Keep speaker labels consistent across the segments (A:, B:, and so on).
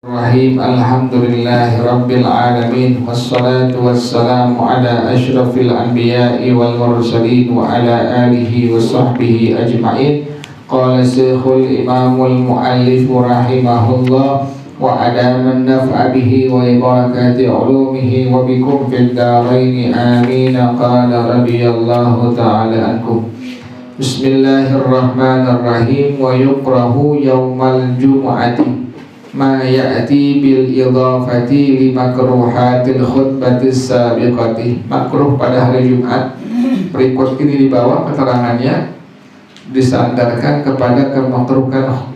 A: Rahim. Alhamdulillahi Rabbil Alamin. Wassalatu wassalamu ala ashrafil anbiya'i wal mursalin wa ala alihi wa sahbihi ajma'in. Qala syekhul imamul muallif rahimahullah wa adaman naf'a bihi wa ibarakati ulumihi wa bikum fid daraini amin. Qala radiyallahu ta'ala ankum. Bismillahirrahmanirrahim. Wa yukrahu yawmal jumu'ati ma ya'ti bil idhafati li makruhatil khutbatis sabiqati. Makruh pada hari Jumat, berikut ini di bawah keterangannya, disandarkan kepada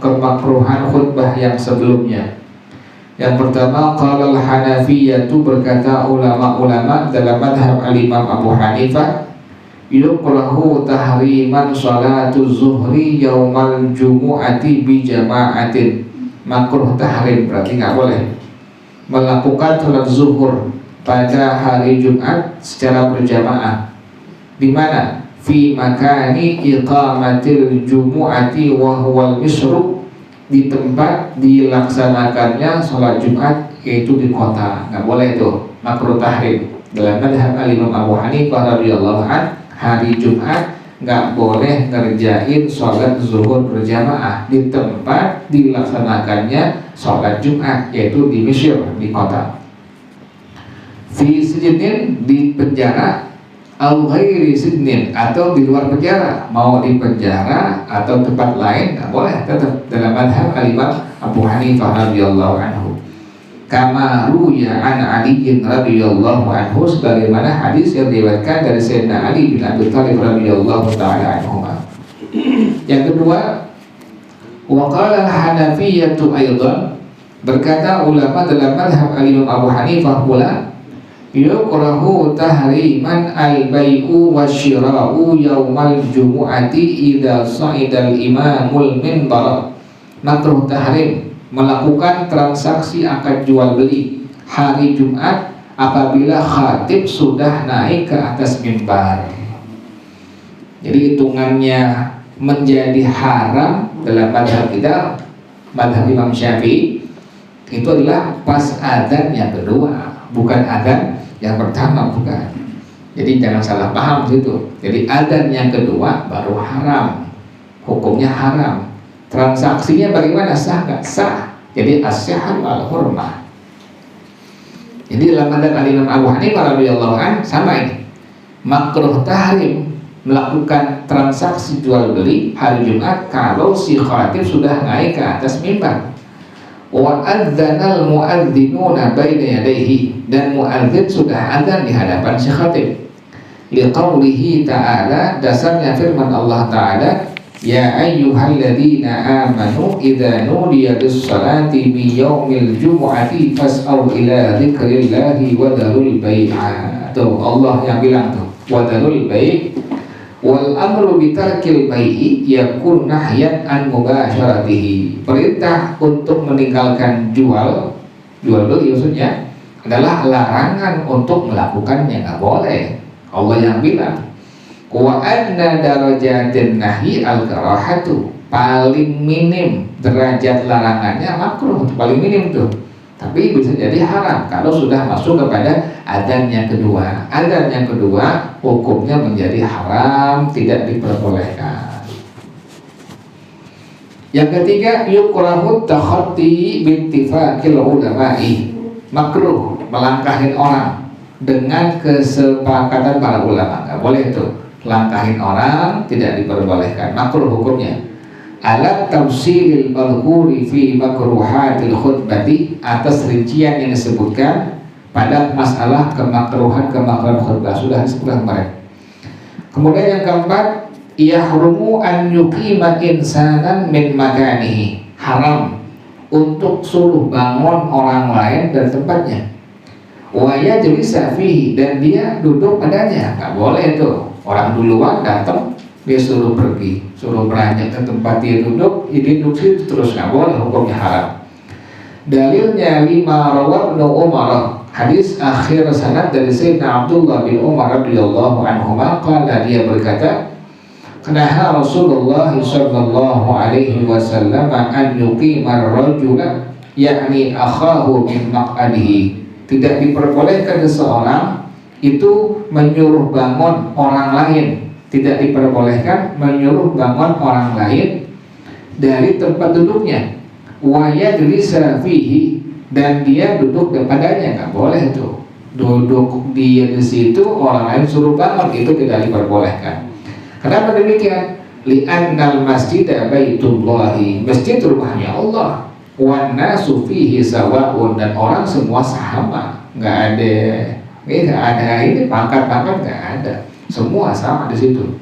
A: kemakruhan khutbah yang sebelumnya. Yang pertama, qala al-Hanafiyatu, berkata ulama-ulama dalam madhab al-Imam Abu Hanifah, yukrahu tahriman salatu zuhri yaumal jumu'ati bi jama'atin. Makruh tahrim berarti nggak boleh melakukan salat zuhur pada hari Jumat secara berjamaah. Di mana? Fi makani iqamatil jumu'ati wa huwal misru, di tempat dilaksanakannya salat Jumat, yaitu di kota. Nggak boleh itu, makruh tahrim. Dalam madhab al-Imam Abu Hanifah radhiyallahu anhu, hari Jumat nggak boleh ngerjain sholat zuhur berjamaah di tempat dilaksanakannya sholat Jumat, yaitu di Mesir, di kota. Fi sijnin, di penjara, au ghairi sijnin, atau di luar penjara. Mau di penjara atau tempat lain nggak boleh, tetap dalam madhab al-Imam Abu Hanifah radhiyallahu anhu. Kama ruya an Ali radhiyallahu anhu, sebagaimana hadis yang diriwayatkan dari Sayyidina Ali bin Abi Thalib radhiyallahu taala anhu. Yang kedua, wa qala al-Hanafiyyatu aidan, berkata ulama dalam mazhab al-Imam Abu Hanifah pula, yukrahu tahriman al-bai'u wasyira'u yaumal jumu'ati idza sa'idal imamul minbar. Makruh tahrim melakukan transaksi akad jual beli hari Jumat apabila khatib sudah naik ke atas mimbar. Jadi hitungannya menjadi haram dalam madhab kita, madhab Imam Syafi'i, itu adalah pas adzan yang kedua, bukan adzan yang pertama, bukan. Jadi jangan salah paham situ. Jadi adzan yang kedua baru haram, hukumnya haram. Transaksinya bagaimana, sah nggak? Sah. Jadi as-sihhat wal hurmah. Jadi dalam madhab al-Imam Abu Hanifah radhiyallahu anhu sama ini. Makruh tahrim melakukan transaksi jual beli hari Jumat kalau si khatib sudah naik ke atas mimbar. Wa adzanal muadzzinuna baina yadayhi, dan muadzin sudah adzan di hadapan si khatib. Liqaulihi ta'ala, dasarnya firman Allah Ta'ala, ya ayyuhalladzina amanu idza nudiya lis-salati min yaumil jumu'ati fas'au ila dzikrillahi wa dzarul bai'a. Tuh Allah yang bilang tuh, wa dzarul bai', wal amru bitarkil bai'i yakun nahyan an mubasyaratihi. Perintah untuk meninggalkan jual beli maksudnya adalah larangan untuk melakukannya, nggak boleh. Allah yang bilang. Wa adna darajatin nahi al-karahatu, paling minim derajat larangannya makruh, paling minim tuh. Tapi bisa jadi haram kalau sudah masuk kepada adzan yang kedua. Adzan yang kedua hukumnya menjadi haram, tidak diperbolehkan. Yang ketiga, yukrahu takhatti bittifaqil ulama'i, makruh melangkahin orang dengan kesepakatan para ulama, nggak boleh tuh. Langkahin orang tidak diperbolehkan, makruh hukumnya. Alat tafsilil madhkuri fi makruhatil khutbati, atas rincian yang disebutkan pada masalah kemakruhan khutbah, sudah disebutkan kemarin. Kemudian yang keempat, yahrumu an yuqima insanan min makanihi, haram untuk suruh bangun orang lain dari tempatnya. Wa yajlisa fihi, dan dia duduk padanya, nggak boleh tuh. Orang duluan datang, dia suruh pergi, suruh beranjak ke tempat dia duduk, dia duduk situ terus, nggak boleh, hukumnya haram. Dalilnya lima rawab Ibnu Umar, hadis akhir sanad dari Sayyidina Abdullah bin Umar radhiyallahu anhu, qala, dia berkata, Kanaha Rasulullah sallallahu alaihi wasallam an yuqimar rajula yakni akhahu min maq'adihi. Tidak diperbolehkan seseorang itu menyuruh bangun orang lain, tidak diperbolehkan menyuruh bangun orang lain dari tempat duduknya. Wa yajlisa fihi, dan dia duduk padanya, nggak boleh tuh. Duduk dia di situ, orang lain suruh bangun, itu tidak diperbolehkan. Kenapa demikian? Li'annal masjida baitullahi, masjid rumahnya Allah. Wan nasu fihi sawa'un, dan orang semua sama, nggak ada ini pangkat-pangkat, nggak ada, semua sama di situ.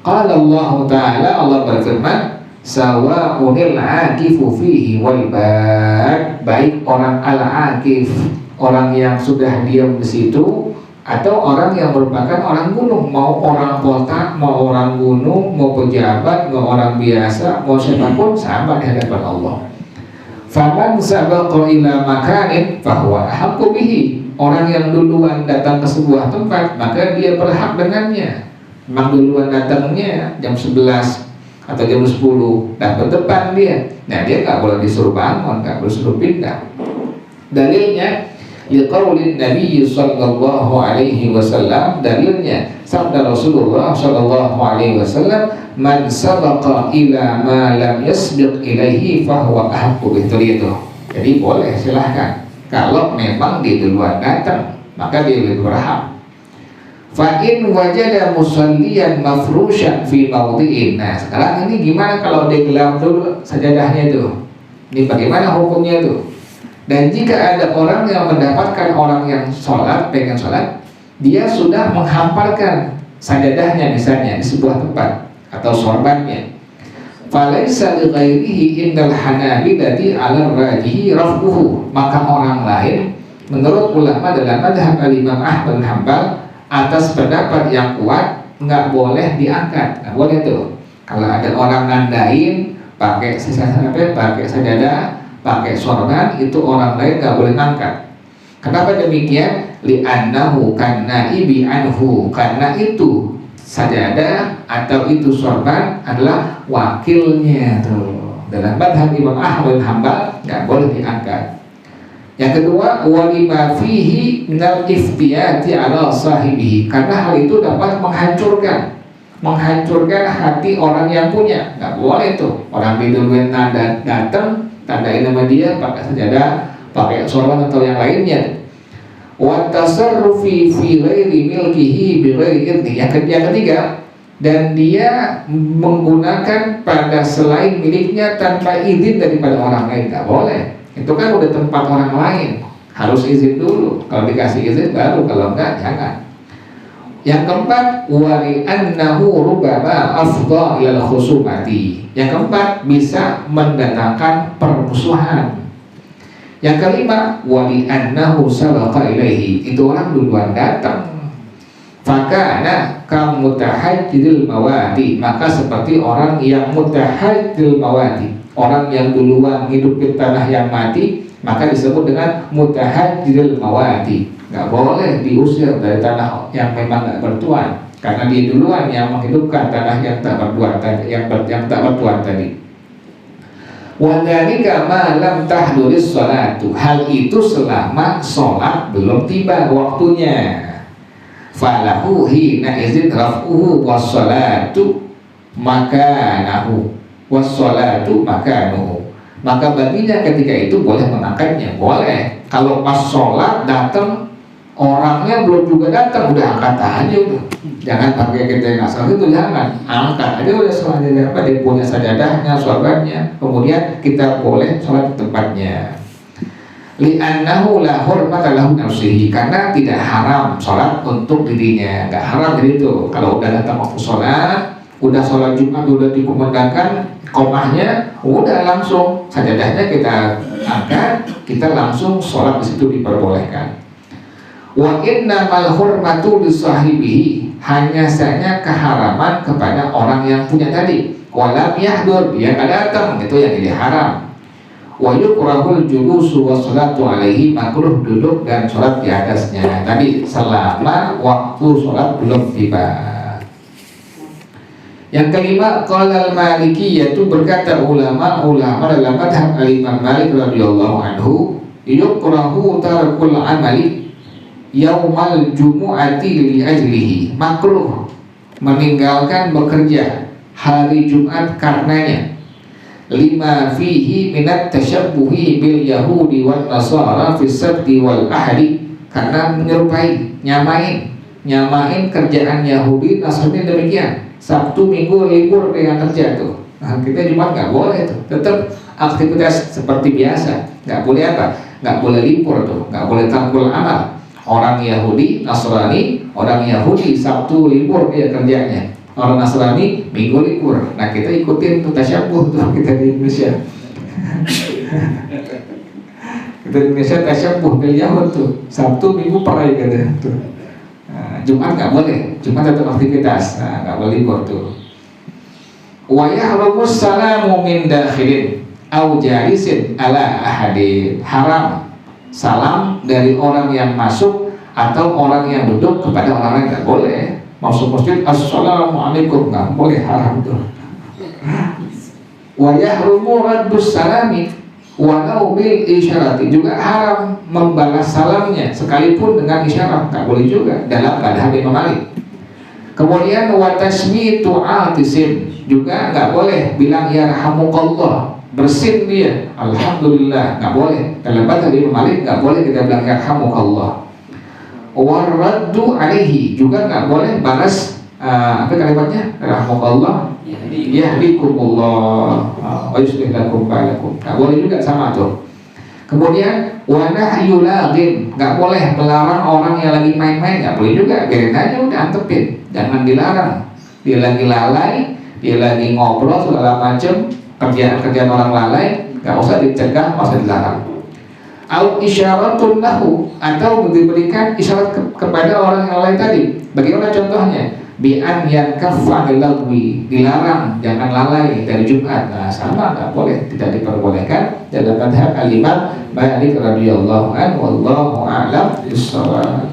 A: Qala Allah Ta'ala, Allah berfirman, sawa'unil akifu fihi wal bad, baik orang al-akif, orang yang sudah diam di situ, atau orang yang merupakan orang gunung, mau orang kota, mau orang gunung, mau pejabat, mau orang biasa, mau siapapun sama di hadapan Allah. Faman sabaqa ila makanin fahuwa ahaqqu bihi, orang yang duluan datang ke sebuah tempat maka dia berhak dengannya. Memang duluan datangnya jam 11 atau jam 10, dapat depan dia. Nah, dia nggak boleh disuruh bangun, nggak boleh disuruh pindah. Dalilnya liqaulin Nabi sallallahu alaihi wasallam, dalilnya sabda Rasulullah sallallahu alaihi wasallam, man sabaqa ila ma lam yasbiq ilaihi fahuwa ahaqqu itu. Jadi boleh, silahkan. Kalau memang dia duluan datang, maka dia lebih berhak. Fa in wajada musalliyan mafrushan fi mawdi'in. Nah, sekarang ini gimana kalau dia gelap dulu sajadahnya itu? Ini bagaimana hukumnya itu? Dan jika ada orang yang mendapatkan orang yang sholat, pengen sholat, dia sudah menghamparkan sajadahnya misalnya di sebuah tempat atau sorbannya, falaisa li ghairihi indal hanabilati 'ala rajihi raf'uhu, maka orang lain menurut ulama dalam mazhab Imam Ahmad bin Hanbal atas pendapat yang kuat nggak boleh diangkat, nggak boleh tuh. Kalau ada orang nandain pakai sajadah, pakai sorban, itu orang lain nggak boleh ngangkat. Kenapa demikian? Li'annahu kannaibi anhu, karena itu sajadah atau itu sorban adalah wakilnya tuh. Dalam mazhab Imam Ahmad bin Hanbal nggak boleh diangkat. Yang kedua, walima fihi minal iftiyati ala sahibihi, karena hal itu dapat menghancurkan hati orang yang punya. Nggak boleh tuh orang diduluin nada datang, tandain nama dia pakai sajadah, pakai sorban atau yang lainnya. Wa tasarrufi fi ghairi milkihi bi ghairi idni. Yang ketiga, dan dia menggunakan pada selain miliknya tanpa izin daripada orang lain, nggak boleh. Itu kan udah tempat orang lain, harus izin dulu. Kalau dikasih izin baru, kalau enggak jangan. Yang keempat, wali annahu rubama afdha ilal khusumati. Yang keempat, bisa mendatangkan permusuhan. Yang kelima, wali annahu sabaqa ilaihi, itu orang duluan datang. Fakana kam mutahajjidil mawati, maka seperti orang yang mutahajjidil mawati, orang yang duluan hidupin tanah yang mati, maka disebut dengan mutahajjidil mawati. Nggak boleh diusir dari tanah yang memang nggak bertuan, karena dia duluan yang menghidupkan tanah yang tak bertuan tadi, yang tak bertuan tadi. Wadhalika ma lam tahduris sholatu, hal itu selama sholat belum tiba waktunya. Falahu hina izin raf'uhu wassalatu makanahu wassalatu makanuhu, maka baginya ketika itu boleh mengangkatnya, boleh. Kalau pas sholat datang orangnya belum juga datang, udah angkat aja udah. Jangan pakai kita yang asal itu, jangan, angkat aja udah sholatnya, apa dia punya sajadahnya, sorbannya, kemudian kita boleh sholat di tempatnya. Li'annahu la hurmata lahu nafsihi, karena tidak haram sholat untuk dirinya, nggak haram jadi itu. Kalau udah datang waktu sholat, udah sholat Jumat, udah dikumandangkan komahnya, udah langsung sajadahnya kita angkat, kita langsung sholat di situ diperbolehkan. Wa innamal hurmatu lisahibihi, hanya saja keharaman kepada orang yang punya tadi. Walam yahdur, dia nggak datang, itu yang jadi haram. Wa yukrahul julusu wa sholatu alaihi, makruh duduk dan sholat di atasnya. Tadi selama waktu sholat belum tiba. Yang kelima, qala al-Malikiyah, itu berkata ulama dalam madhab al-Imam Malik radhiyallahu anhu, yukrahu tarkul amali yaumal jumu'ati li ajlihi, makruh meninggalkan bekerja hari Jumat karenanya, lima fihi minat tasyabbuhi bil yahudi wan nasara fi sabti wal ahadi, karena menyerupai, nyamain kerjaan Yahudi Nasrani demikian, Sabtu Minggu libur dengan kerja tuh. Nah, kita Jumat nggak boleh tuh, tetap aktivitas seperti biasa, nggak boleh apa, nggak boleh libur tuh, nggak boleh tarkul amal. Orang Yahudi Nasrani, orang Yahudi Sabtu libur dia kerjanya, orang Nasrani Minggu libur. Nah kita ikutin tuh tasyabuh tuh kita di Indonesia. Kita di Indonesia tasyabuh bil Yahud tuh, Sabtu Minggu perai gitu tuh. Jumat nggak boleh, Jumat tetap aktivitas, nggak boleh libur tuh. Wa yahrumus salamu min dakhilin au jalisin ala ahadin, haram salam dari orang yang masuk atau orang yang duduk kepada orang lain, nggak boleh. Masuk masjid assalamualaikum, nggak boleh, haram tuh. Wa yahrumu raddus salami walau bil isyarati, juga haram membalas salamnya sekalipun dengan isyarat, nggak boleh juga dalam madhab Imam Malik. Kemudian wa tasmitu atisin, juga nggak boleh bilang yarhamukallah, bersin dia alhamdulillah, nggak boleh dalam madhab Imam Malik, nggak boleh kita bilang yarhamukallah. Waraddu alaihi, juga nggak boleh balas apa kalimatnya, rahmukallah yahdikumullah wa yuslih lakum ba'lakum, nggak boleh juga sama tuh. Kemudian wa nahyu laghin, nggak boleh melarang orang yang lagi main-main, nggak boleh juga, biarin aja udah, antepin, jangan dilarang. Dia lagi lalai, dia lagi ngobrol segala macam, kerjaan orang lalai, nggak usah dicegah, nggak usah dilarang. Au isyaratun lahu, atau diberikan isyarat kepada orang yang lain tadi. Bagaimana contohnya? Bi an yankaffa lagwi, dilarang jangan lalai dari Jumat. Nah, sama, nggak boleh, tidak diperbolehkan dalam madhab al-Imam Malik radhiyallahu anhu, wallahu a'lam bissawab.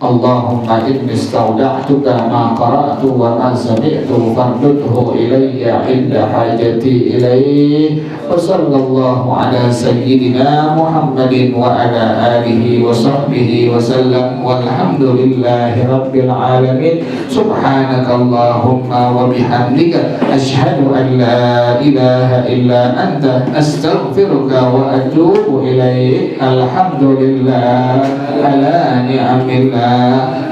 A: Allahumma inni istawda'tuka ma qara'tu wa ma sami'tu fardudhu ilayya inda hajati ilayhi. Wa sallallahu ala sayyidina Muhammadin wa ala alihi wa sahbihi wa sallam, walhamdulillahi rabbil alamin. Subhanaka Allahumma wa bihamdika asyhadu an la ilaha illa anta astaghfiruka wa atubu ilaik. Alhamdulillah ala ni'amillah,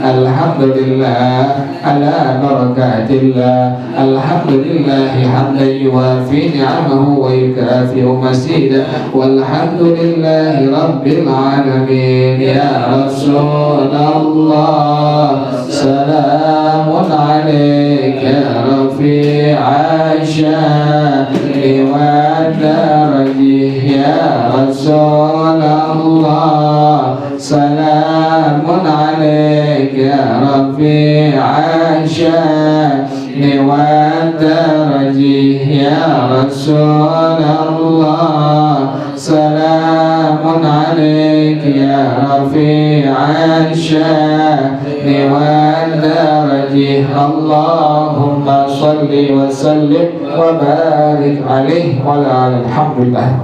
A: alhamdulillah ala barakatillah, alhamdulillah hamdan yuwafi ni'amahu wa yukafi'u masida, walhamdulillahi rabbil alamin. Ya Rasulullah, salamun alaika ya rafi'a sya'ni wa darajih. Ya Rasulullah, salamun alaika ya rafi'a sya'ni wa darajih. Ya Rasulullah, salamun alaika ya rafi'a sya'ni wa darajih. Allahumma salli wa sallim wa barik alaihi wa ala alhamdulillah.